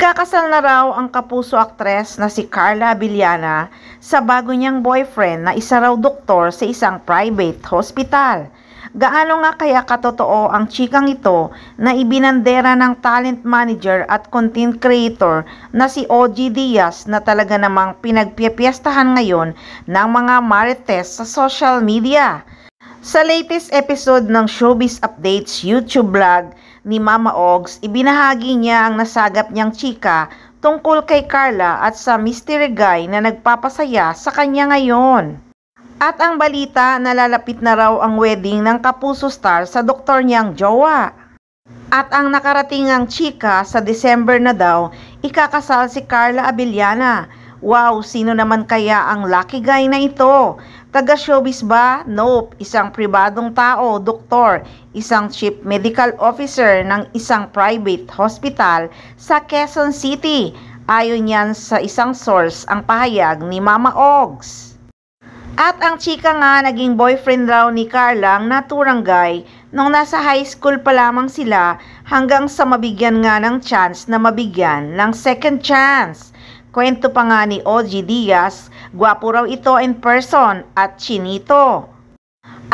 Ikakasal na raw ang kapuso aktres na si Carla Abellana sa bago niyang boyfriend na isa raw doktor sa isang private hospital. Gaano nga kaya katotoo ang chikang ito na ibinandera ng talent manager at content creator na si OG Diaz na talaga namang pinagpipiestahan ngayon ng mga marites sa social media? Sa latest episode ng Showbiz Updates YouTube vlog ni Mama Ogs, ibinahagi niya ang nasagap niyang chika tungkol kay Carla at sa mystery guy na nagpapasaya sa kanya ngayon. At ang balita, nalalapit na raw ang wedding ng kapuso star sa doktor niyang jowa. At ang nakaratingang chika sa December na daw, ikakasal si Carla Abellana. Wow, sino naman kaya ang lucky guy na ito? Taga-showbiz ba? Nope, isang pribadong tao, doktor, isang chief medical officer ng isang private hospital sa Quezon City. Ayon yan sa isang source ang pahayag ni Mama Ogs. At ang chika nga, naging boyfriend raw ni Carla ang naturang guy nung nasa high school pa lamang sila hanggang sa mabigyan nga ng chance na mabigyan ng second chance. Kwento pa nga ni OG Diaz, gwapo raw ito in person at chinito.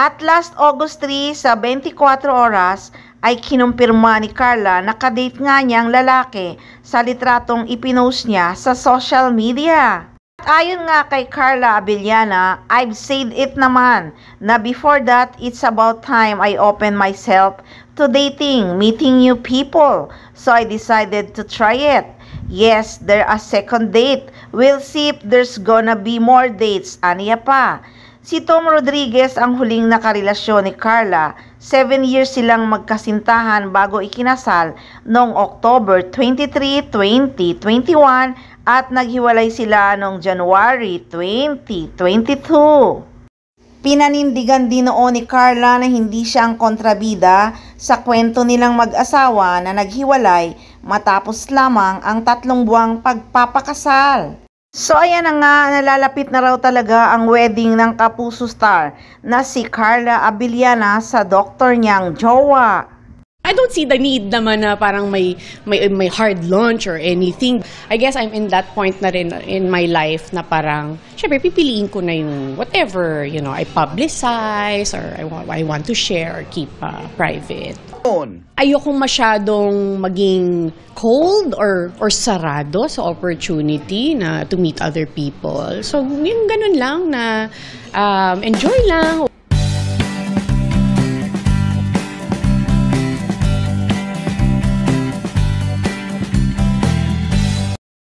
At last August 3 sa 24 oras ay kinumpirma ni Carla na kadate nga niyang lalaki sa litratong ipinost niya sa social media. At ayon nga kay Carla Abellana, I've said it naman na before that it's about time I open myself to dating, meeting new people. So I decided to try it. Yes, there a second date. We'll see if there's gonna be more dates. Aniya pa. Si Tom Rodriguez ang huling nakarelasyon ni Carla. 7 years silang magkasintahan bago ikinasal noong October 23, 2021 at naghiwalay sila noong January 2022. Pinanindigan din noon ni Carla na hindi siya ang kontrabida sa kwento nilang mag-asawa na naghiwalay matapos lamang ang 3 buwang pagpapakasal. So ayan na nga, nalalapit na raw talaga ang wedding ng kapuso star na si Carla Abellana sa doktor niyang jowa. I don't see the need naman na parang may hard launch or anything. I guess I'm in that point na rin in my life na parang, syempre, pipiliin ko na yung whatever, you know, I publicize or I want to share or keep private. Ayokong masyadong maging cold or sarado sa opportunity na to meet other people. So, yung ganun lang na enjoy lang.